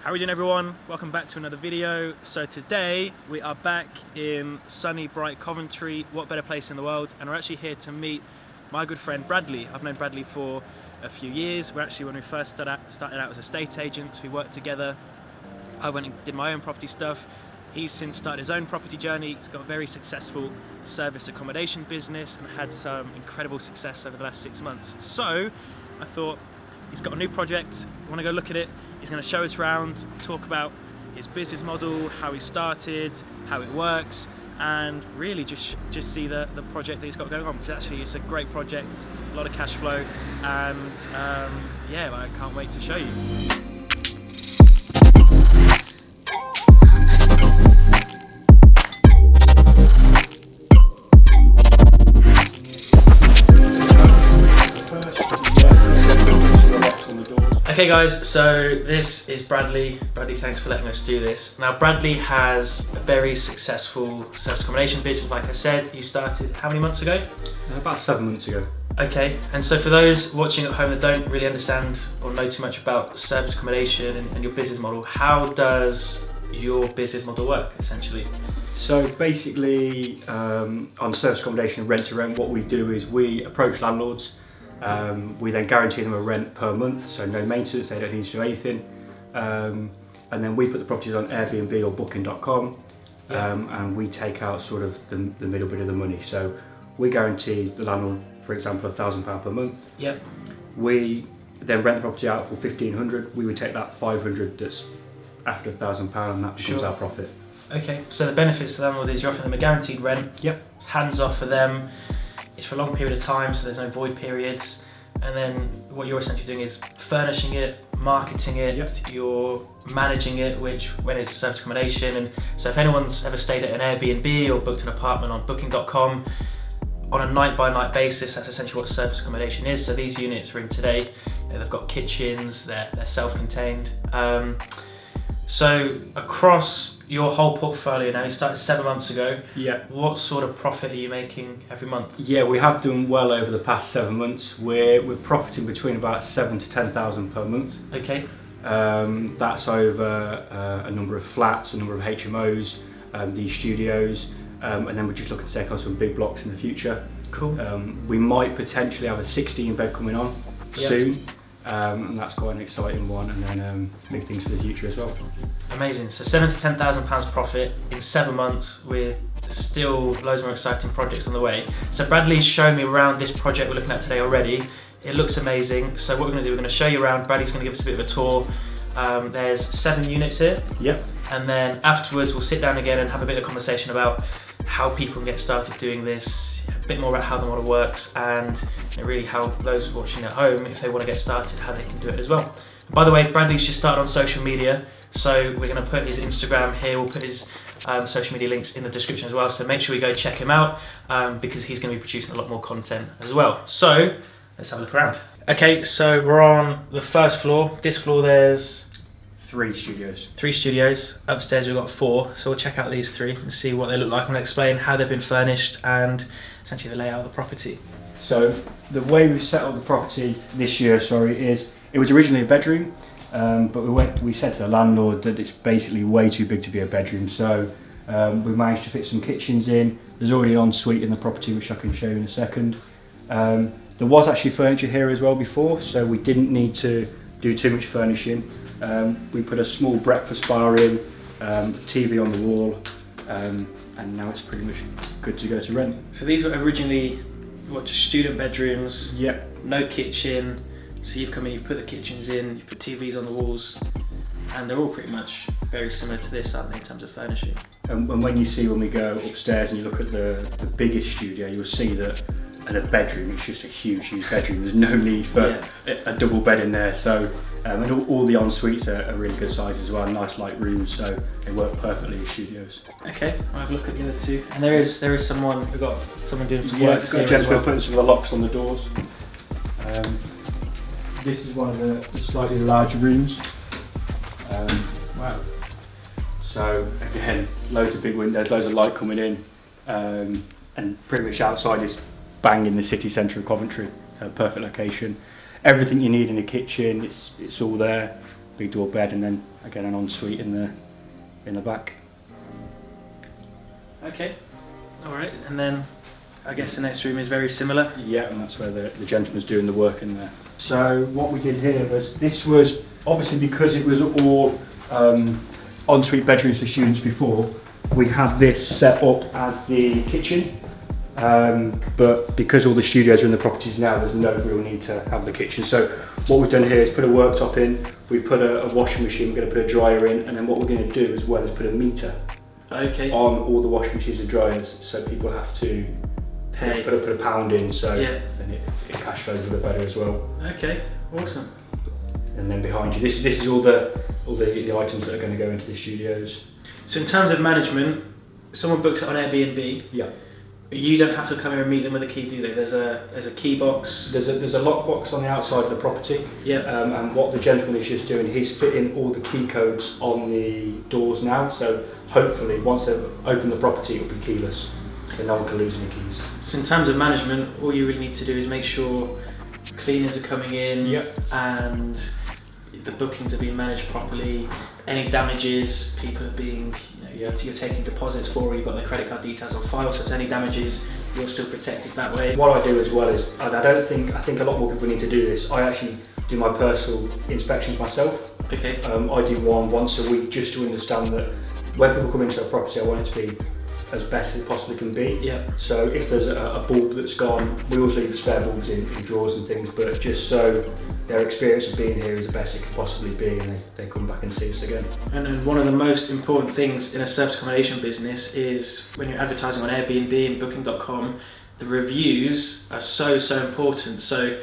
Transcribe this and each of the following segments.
How are we doing, everyone? Welcome back to another video. So today we are back in sunny, bright Coventry. What better place in the world? And we're actually here to meet my good friend Bradley. I've known Bradley for a few years. We're actually, when we first started out as estate agents, we worked together. I went and did my own property stuff. He's since started his own property journey. He's got a very successful serviced accommodation business and had some incredible success over the last 6 months. So I thought, he's got a new project. I want to go look at it. He's going to show us around, talk about his business model, how he started, how it works, and really just see the project that he's got going on, because actually it's a great project, a lot of cash flow, and yeah, I can't wait to show you. Okay guys, so this is Bradley. Bradley, thanks for letting us do this. Now Bradley has a very successful service accommodation business, like I said. You started how many months ago? About 7 months ago. Okay, and so for those watching at home that don't really understand or know too much about service accommodation and your business model, how does your business model work essentially? So basically on service accommodation and rent to rent, what we do is we approach landlords. We then guarantee them a rent per month, so no maintenance, they don't need to do anything. And then we put the properties on Airbnb or Booking.com, and we take out sort of the middle bit of the money. So we guarantee the landlord, for example, £1,000 per month. Yep. We then rent the property out for £1,500. We would take that £500 that's after £1,000, and that becomes our profit. Okay, so the benefits to the landlord is you're offering them a guaranteed rent. Yep. It's hands off for them. It's for a long period of time, so there's no void periods. And then what you're essentially doing is furnishing it, marketing it, you're managing it, which when it's service accommodation. And so if anyone's ever stayed at an Airbnb or booked an apartment on Booking.com, on a night-by-night basis, that's essentially what service accommodation is. So these units we're in today, they've got kitchens, they're self-contained. So across your whole portfolio now, you started 7 months ago. Yeah. What sort of profit are you making every month? Yeah, we have done well over the past 7 months. We're profiting between about 7,000 to 10,000 per month. Okay. That's over a number of flats, a number of HMOs, these studios, and then we're just looking to take on some big blocks in the future. Cool. We might potentially have a 16 bed coming on soon. And that's quite an exciting one, and then big things for the future as well. Amazing. So £7,000 to £10,000 profit in 7 months with still loads more exciting projects on the way. So Bradley's shown me around this project we're looking at today already. It looks amazing. So what we're going to do, we're going to show you around. Bradley's going to give us a bit of a tour. There's 7 units here. Yep. And then afterwards we'll sit down again and have a bit of conversation about how people can get started doing this, a bit more about how the model works, and really how those watching at home, if they want to get started, how they can do it as well. And by the way, Bradley's just started on social media, so we're going to put his Instagram here, we'll put his social media links in the description as well, so make sure you go check him out, because he's going to be producing a lot more content as well. So let's have a look around. Okay, so we're on the first floor. This floor there's 3 studios. 3 studios. Upstairs we've got 4, so we'll check out these 3 and see what they look like. I'm going to explain how they've been furnished and essentially the layout of the property. So the way we've set up the property this year, is it was originally a bedroom, but we said to the landlord that it's basically way too big to be a bedroom. So we managed to fit some kitchens in. There's already an ensuite in the property, which I can show you in a second. There was actually furniture here as well before, so we didn't need to do too much furnishing. We put a small breakfast bar in, TV on the wall, and now it's pretty much good to go to rent. So these were originally just student bedrooms? Yep. No kitchen. So you've come in, you've put the kitchens in, you've put TVs on the walls, and they're all pretty much very similar to this, aren't they, in terms of furnishing? And when we go upstairs and you look at the biggest studio, you'll see that at a bedroom, it's just a huge bedroom. There's no need for a double bed in there. So, and all the en-suites are really good size as well, nice light rooms, so they work perfectly as studios. Okay, I'll have a look at the other 2. And there is someone, we've got someone doing some work. Yeah, a gentleman putting some of the locks on the doors. This is one of the slightly larger rooms. Wow. So again, loads of big windows, loads of light coming in, and pretty much outside is bang in the city centre of Coventry. Perfect location. Everything you need in a kitchen, it's all there. big double bed, and then again an ensuite in the back. Okay, all right, and then I guess the next room is very similar. Yeah, and that's where the gentleman's doing the work in there. So what we did here was, this was obviously because it was all ensuite bedrooms for students before, we had this set up as the kitchen. But because all the studios are in the properties now, there's no real need to have the kitchen. So what we've done here is put a worktop in, we put a washing machine, we're going to put a dryer in, and then what we're going to do as well is put a meter on all the washing machines and dryers, so people have to put a pound in, so then it cash flows a bit better as well. Okay, awesome. And then behind you, this is all the items that are going to go into the studios. So in terms of management, someone books it on Airbnb. Yeah. You don't have to come here and meet them with a key, do they? There's a key box. There's a lockbox on the outside of the property. Yeah. And what the gentleman is just doing, he's fitting all the key codes on the doors now. So hopefully, once they've opened the property, it'll be keyless, so no one can lose any keys. So in terms of management, all you really need to do is make sure cleaners are coming in. Yep. And the bookings are being managed properly. Any damages, people are being, you're taking deposits for, or you've got their credit card details on file, so if there's any damages, you're still protected that way. What I do as well is, and I think a lot more people need to do this, I actually do my personal inspections myself. Okay. I do one once a week just to understand that when people come into a property, I want it to be as best as it possibly can be. Yeah. So if there's a bulb that's gone, we always leave the spare bulbs in drawers and things, but just so their experience of being here is the best it could possibly be, and they come back and see us again. And then one of the most important things in a service accommodation business is when you're advertising on Airbnb and Booking.com, the reviews are so important. So,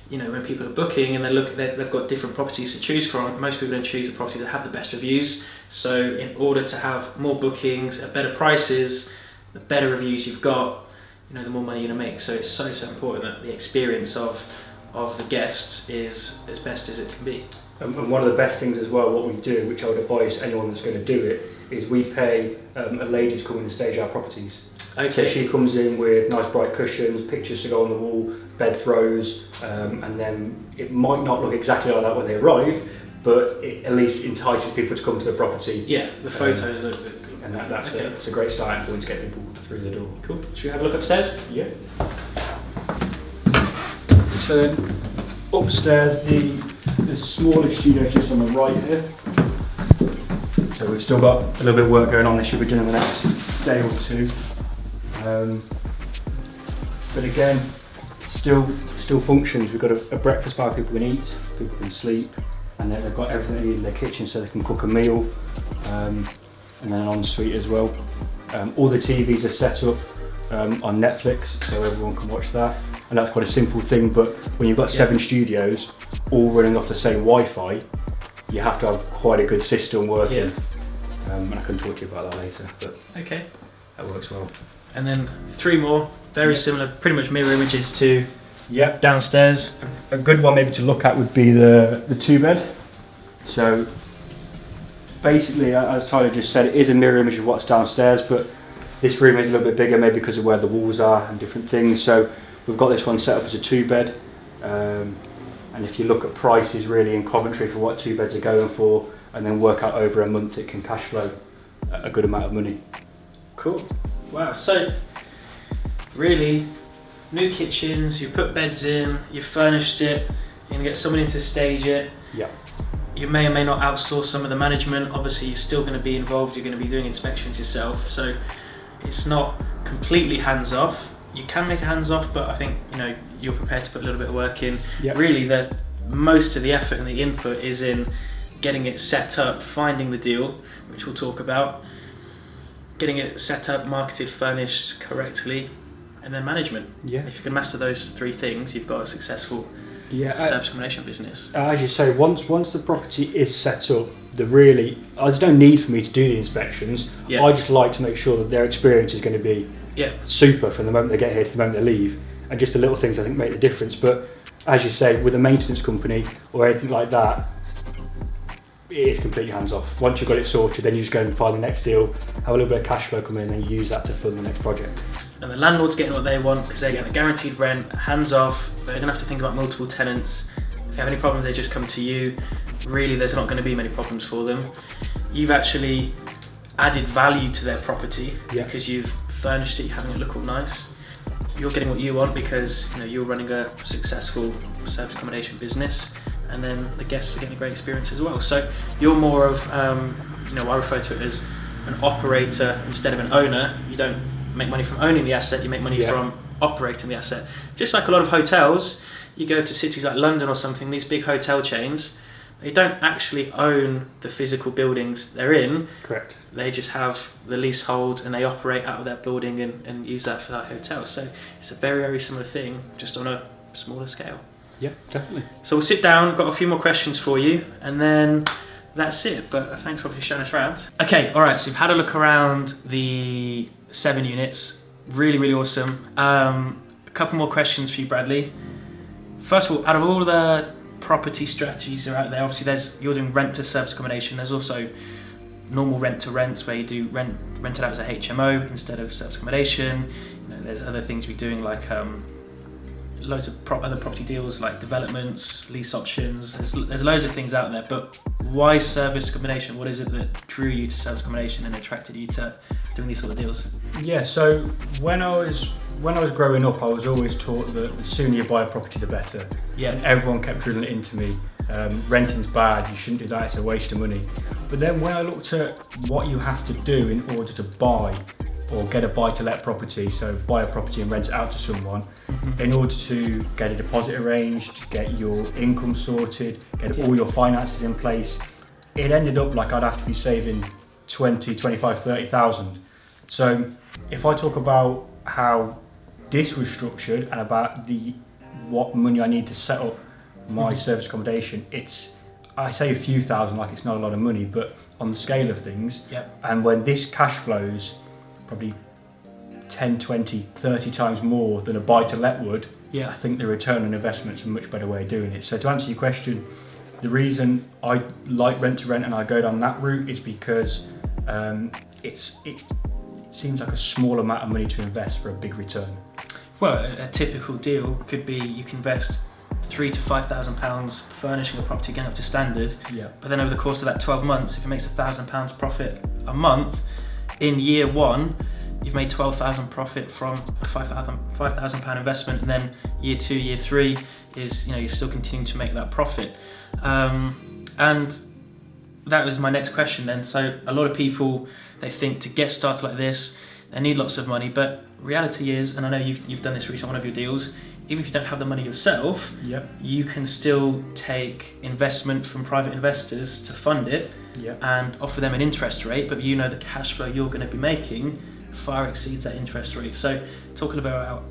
when people are booking and they've got different properties to choose from, most people don't choose the properties that have the best reviews. So in order to have more bookings at better prices, the better reviews you've got, the more money you're going to make. So it's so important that the experience of the guests is as best as it can be. And one of the best things as well, what we do, which I would advise anyone that's going to do it, is we pay a lady to come in and stage our properties. Okay. So she comes in with nice bright cushions, pictures to go on the wall, bed throws, and then it might not look exactly like that when they arrive, but it at least entices people to come to the property. Yeah, the photos look good. And that's a great starting point to get people through the door. Cool. Should we have a look upstairs? Yeah. So then upstairs, the smallest studio is just on the right here. So we've still got a little bit of work going on. This should be done in the next day or two. But again, still functions. We've got a breakfast bar people can eat, people can sleep, and then they've got everything they need in their kitchen, so they can cook a meal, and then an ensuite as well. All the TVs are set up on Netflix, so everyone can watch that. And that's quite a simple thing, but when you've got 7 studios all running off the same Wi-Fi, you have to have quite a good system working. Yeah. And I can talk to you about that later, but okay, that works well. And then 3 more, very similar, pretty much mirror images to Yep. downstairs. A good one maybe to look at would be the 2-bed. So basically, as Tyler just said, it is a mirror image of what's downstairs, but this room is a little bit bigger maybe because of where the walls are and different things. So we've got this one set up as a 2-bed. And if you look at prices really in Coventry for what 2 beds are going for, and then work out over a month, it can cash flow a good amount of money. Cool. Wow. So really, new kitchens, you put beds in, you furnished it, you're going to get someone in to stage it. Yeah. You may or may not outsource some of the management. Obviously, you're still going to be involved. You're going to be doing inspections yourself. So it's not completely hands-off. You can make it hands-off, but I think you're prepared to put a little bit of work in. Yep. Really, that most of the effort and the input is in getting it set up, finding the deal, which we'll talk about, getting it set up, marketed, furnished correctly, and then management. Yeah. If you can master those 3 things, you've got a successful service accommodation business. As you say, once the property is set up, there's no need for me to do the inspections. Yeah. I just like to make sure that their experience is going to be super from the moment they get here to the moment they leave, and just the little things I think make the difference. But as you say, with a maintenance company or anything like that, it is completely hands off. Once you've got it sorted, then you just go and find the next deal, have a little bit of cash flow come in, and then you use that to fund the next project. And the landlord's getting what they want because they're getting a guaranteed rent, hands off. They're going to have to think about multiple tenants. If they have any problems, they just come to you. really there's not going to be many problems for them. You've actually added value to their property because you've furnished it, you're having it look all nice. You're getting what you want because you're running a successful service accommodation business, and then the guests are getting a great experience as well. So you're more of, I refer to it as an operator instead of an owner. You don't make money from owning the asset, you make money from operating the asset. Just like a lot of hotels, you go to cities like London or something, these big hotel chains, they don't actually own the physical buildings they're in. Correct. They just have the leasehold and they operate out of that building and use that for that hotel. So it's a very, very similar thing, just on a smaller scale. Yeah, definitely. So we'll sit down, got a few more questions for you, and then that's it. But thanks for showing us around. Okay, all right, so you've had a look around the 7 units. Really, really awesome. A couple more questions for you, Bradley. First of all, out of all the property strategies that are out there, obviously you're doing rent to service accommodation. There's also normal rent to rents where you do rent it out as a HMO instead of service accommodation. There's other things we're doing like loads of other property deals like developments, lease options. There's loads of things out there, but why service accommodation? What is it that drew you to service accommodation and attracted you to doing these sort of deals? Yeah, so when I was growing up, I was always taught that the sooner you buy a property, the better. Yeah. And everyone kept drilling it into me. Renting's bad, you shouldn't do that, it's a waste of money. But then when I looked at what you have to do in order to buy or get a buy-to-let property, so buy a property and rent it out to someone, in order to get a deposit arranged, get your income sorted, get all your finances in place, it ended up like I'd have to be saving 20, 25, 30,000. So if I talk about how this was structured and about what money I need to set up my service accommodation, I say a few thousand like it's not a lot of money, but on the scale of things, and when this cash flows probably 10, 20, 30 times more than a buy-to-let would, I think the return on investment is a much better way of doing it. So to answer your question, the reason I like rent-to-rent and I go down that route is because it seems like a small amount of money to invest for a big return. Well, a typical deal could be you can invest £3,000 to £5,000 furnishing a property, getting up to standard. But then over the course of that 12 months, if it makes £1,000 profit a month, in year one, you've made 12,000 profit from a £5,000 investment, and then year 2, year 3 is you're still continuing to make that profit. And that was my next question then. So a lot of people, they think to get started like this, they need lots of money, but reality is, and I know you've done this recently on one of your deals, even if you don't have the money yourself, you can still take investment from private investors to fund it and offer them an interest rate, but the cash flow you're going to be making far exceeds that interest rate. So talking about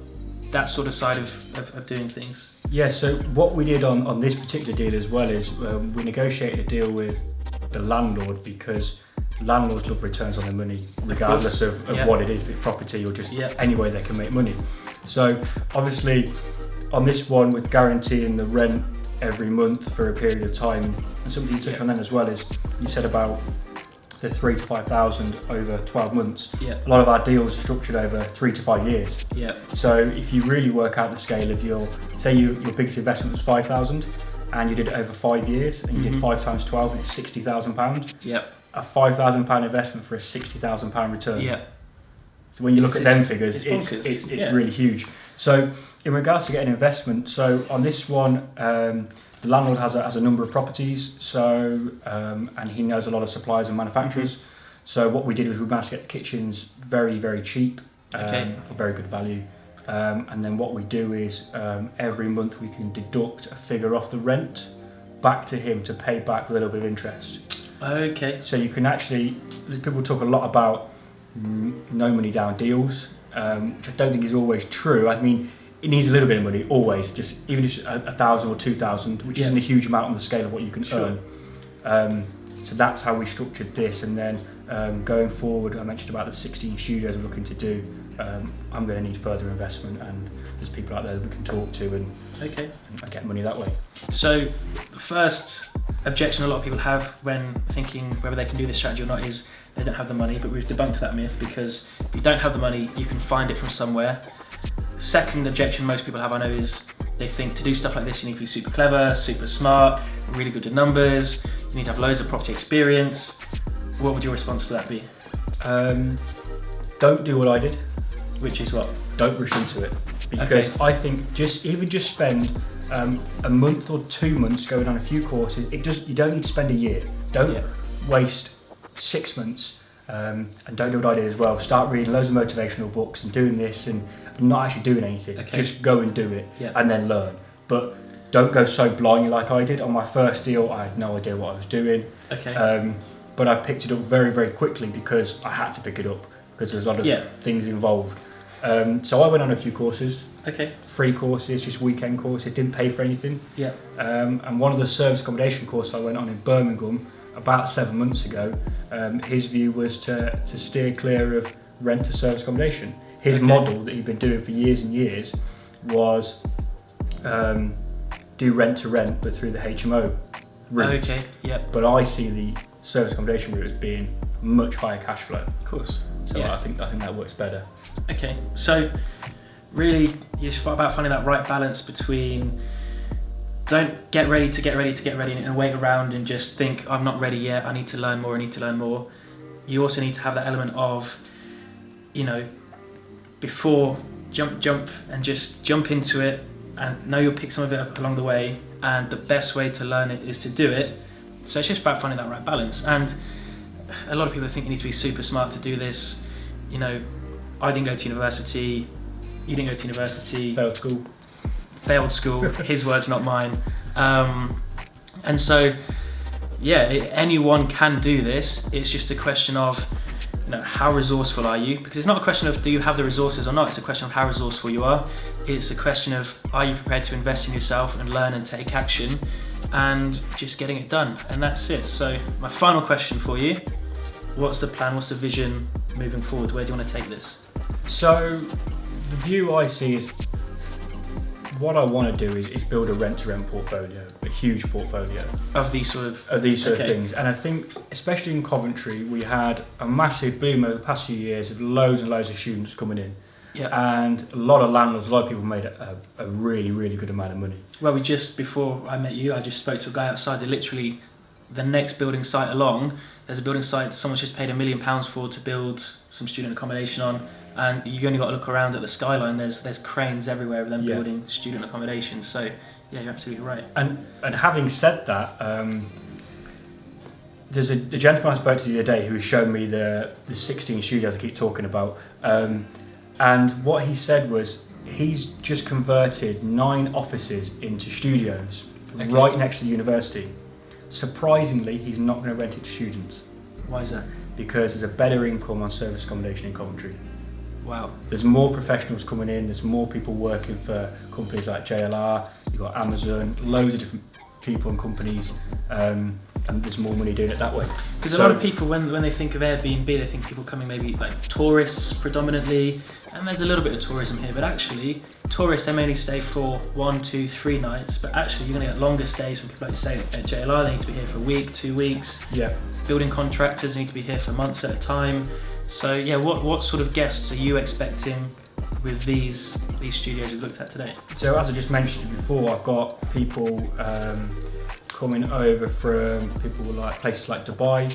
that sort of side of doing things. Yeah, so what we did on this particular deal as well is we negotiated a deal with the landlord, because landlords love returns on their money regardless of what it is, if it's property or just any way they can make money. So obviously on this one, with guaranteeing the rent every month for a period of time, and something you touched on then as well is you said about the 3,000 to 5,000 over 12 months. A lot of our deals are structured over 3 to 5 years. So if you really work out the scale of your biggest investment was 5,000 and you did it over 5 years and you did 5 times 12, it's £60,000. A £5,000 investment for a £60,000 return. So when you look at them figures, it's really huge. So in regards to getting investment, so on this one, the landlord has a number of properties, so and he knows a lot of suppliers and manufacturers. So what we did was we managed to get the kitchens very, very cheap for very good value. And then what we do is every month we can deduct a figure off the rent back to him to pay back with a little bit of interest. So you can actually, people talk a lot about no money down deals, which I don't think is always true. I mean, it needs a little bit of money always, just even if it's 1,000 or 2,000, which isn't a huge amount on the scale of what you can earn. So that's how we structured this, and then going forward, I mentioned about the 16 studios we're looking to do. I'm going to need further investment, and there's people out there that we can talk to and get money that way. So the first objection a lot of people have when thinking whether they can do this strategy or not is they don't have the money, but we've debunked that myth, because if you don't have the money, you can find it from somewhere. Second objection most people have, I know, is they think to do stuff like this you need to be super clever, super smart, really good at numbers, you need to have loads of property experience. What would your response to that be? Don't do what I did. Which is what? Don't rush into it, because I think just spend a month or 2 months going on a few courses. You don't need to spend a year. Don't waste 6 months, and don't do what I did as well. Start reading loads of motivational books and doing this and not actually doing anything. Just go and do it and then learn. But don't go so blindly like I did. On my first deal, I had no idea what I was doing. But I picked it up very, very quickly because I had to pick it up because there's a lot of things involved. So I went on a few courses, free courses, just weekend courses, didn't pay for anything. And one of the service accommodation courses I went on in Birmingham about 7 months ago, his view was to steer clear of rent to service accommodation. His model that he'd been doing for years and years was do rent to rent but through the HMO route. But I see the service accommodation route as being much higher cash flow. Of course. So I think that works better. Okay, so really it's about finding that right balance between don't get ready and wait around and just think I'm not ready yet, I need to learn more. You also need to have that element of, you know, before jump and just jump into it and know you'll pick some of it up along the way, and the best way to learn it is to do it. So it's just about finding that right balance. And a lot of people think you need to be super smart to do this. You know, I didn't go to university, you didn't go to university. Failed school, his words, not mine. And so, anyone can do this. It's just a question of, you know, how resourceful are you? Because it's not a question of do you have the resources or not, it's a question of how resourceful you are. It's a question of are you prepared to invest in yourself and learn and take action and just getting it done. And that's it. So my final question for you, what's the plan, what's the vision moving forward? Where do you want to take this? So the view I see is what I want to do is build a rent-to-rent portfolio, a huge portfolio of these sort of things. And I think, especially in Coventry, we had a massive boom over the past few years of loads and loads of students coming in. And a lot of landlords, a lot of people made a really, really good amount of money. Well, before I met you, I just spoke to a guy outside that literally the next building site along, there's a building site someone's just paid £1 million for to build some student accommodation on. And you only got to look around at the skyline. There's cranes everywhere of them building student accommodation. So yeah, you're absolutely right. And having said that, there's a gentleman I spoke to the other day who showed me the 16 studios I keep talking about. And what he said was he's just converted 9 offices into studios right next to the university. Surprisingly, he's not going to rent it to students. Why is that? Because there's a better income on service accommodation in Coventry. Wow. There's more professionals coming in, there's more people working for companies like JLR, you've got Amazon, loads of different people and companies, and there's more money doing it that way. Because a lot of people, when they think of Airbnb, they think people coming maybe like tourists predominantly, and there's a little bit of tourism here, but actually tourists, they may only stay for 1, 2, 3 nights, but actually you're going to get longer stays from people like you say at JLR. They need to be here for a week, 2 weeks. Building contractors need to be here for months at a time. So yeah, what sort of guests are you expecting with these studios we've looked at today? So as I just mentioned before, I've got people coming over from places like Dubai,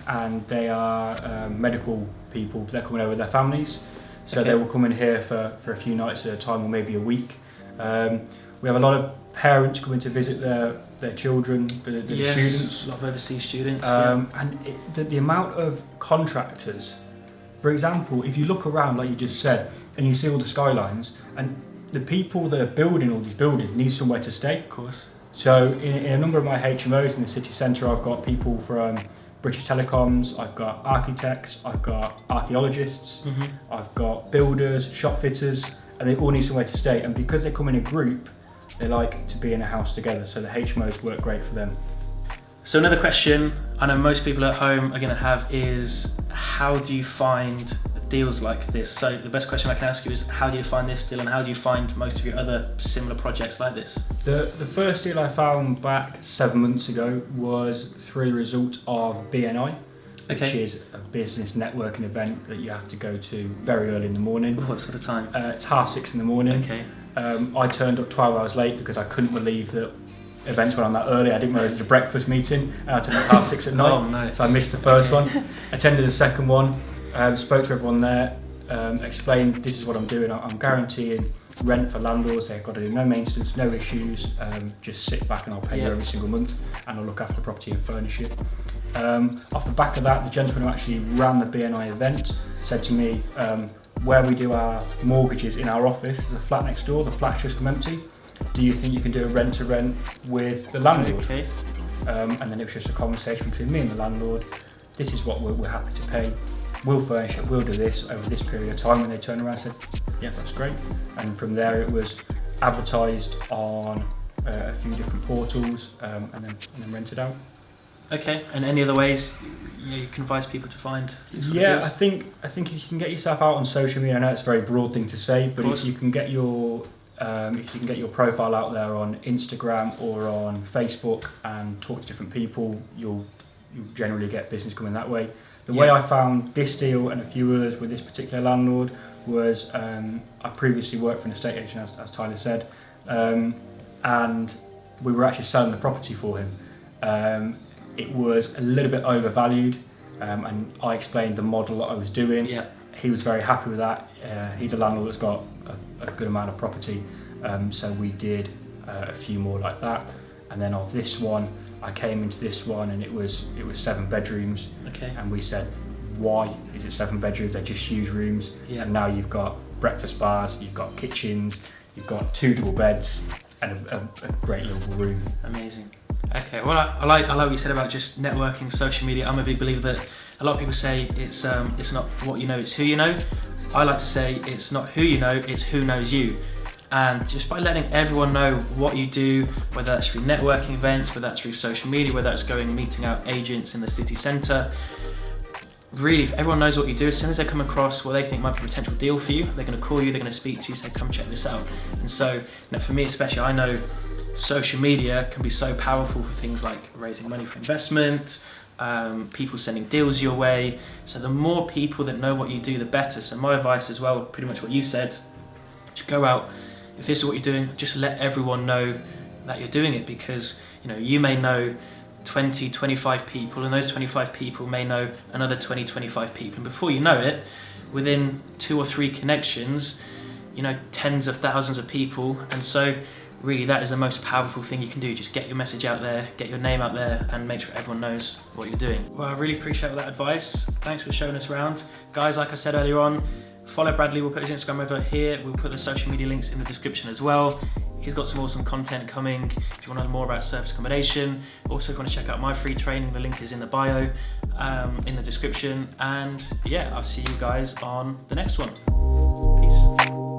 and they are medical people. They're coming over with their families, so they will come in here for a few nights at a time or maybe a week. We have a lot of parents coming to visit their children, the students. A lot of overseas students. And the amount of contractors, for example, if you look around like you just said and you see all the skylines, and the people that are building all these buildings need somewhere to stay. Of course. So in a number of my HMOs in the city centre, I've got people from British Telecoms, I've got architects, I've got archaeologists, I've got builders, shop fitters, and they all need somewhere to stay. And because they come in a group, they like to be in a house together, so the HMOs work great for them. So another question I know most people at home are going to have is, how do you find deals like this? So the best question I can ask you is, how do you find this deal, and how do you find most of your other similar projects like this? The first deal I found back 7 months ago was through the result of BNI, which is a business networking event that you have to go to very early in the morning. What sort of time? It's 6:30 in the morning. I turned up 12 hours late because I couldn't believe that events went on that early. I didn't realize it was a breakfast meeting, and I turned up 6:30 at night. Oh, no. So I missed the first one. Attended the second one, spoke to everyone there, explained this is what I'm doing. I'm guaranteeing rent for landlords. They've got to do no maintenance, no issues, just sit back and I'll pay you every single month, and I'll look after the property and furnish it. Off the back of that, the gentleman who actually ran the BNI event said to me, where we do our mortgages in our office, there's a flat next door, the flat's just come empty. Do you think you can do a rent-to-rent with the landlord? Okay. And then it was just a conversation between me and the landlord. This is what we're happy to pay. We'll furnish it, we'll do this over this period of time. And they turned around and said, yeah, that's great. And from there it was advertised on a few different portals, and then rented out. Okay, and any other ways you can advise people to find these sort of Yeah, deals? I think if you can get yourself out on social media, I know it's a very broad thing to say, but if you can get your profile out there on Instagram or on Facebook and talk to different people, you'll generally get business coming that way. The way I found this deal and a few others with this particular landlord was I previously worked for an estate agent, as Tyler said, and we were actually selling the property for him. It was a little bit overvalued, and I explained the model that I was doing. Yeah. He was very happy with that. He's a landlord that's got a good amount of property, so we did a few more like that. And then of this one, I came into this one and it was 7 bedrooms. Okay. And we said, why is it 7 bedrooms? They're just huge rooms. Yeah. And now you've got breakfast bars, you've got kitchens, you've got 2 double beds and a great little room. Amazing. Okay, well I like what you said about just networking, social media. I'm a big believer that a lot of people say it's not what you know, it's who you know. I like to say it's not who you know, it's who knows you. And just by letting everyone know what you do, whether that's through networking events, whether that's through social media, whether that's going and meeting out agents in the city centre, really, if everyone knows what you do, as soon as they come across what they think might be a potential deal for you, they're going to call you, they're going to speak to you, say, come check this out. And so, for me especially, I know social media can be so powerful for things like raising money for investment, people sending deals your way. So the more people that know what you do, the better. So my advice as well, pretty much what you said, just go out. If this is what you're doing, just let everyone know that you're doing it, because you may know 20, 25 people, and those 25 people may know another 20, 25 people. And before you know it, within 2 or 3 connections, tens of thousands of people. And so really that is the most powerful thing you can do. Just get your message out there, get your name out there, and make sure everyone knows what you're doing. Well, I really appreciate all that advice. Thanks for showing us around. Guys, like I said earlier on, follow Bradley. We'll put his Instagram over here. We'll put the social media links in the description as well. He's got some awesome content coming. If you want to know more about service accommodation, also if you want to check out my free training, the link is in the bio, in the description. And yeah, I'll see you guys on the next one. Peace.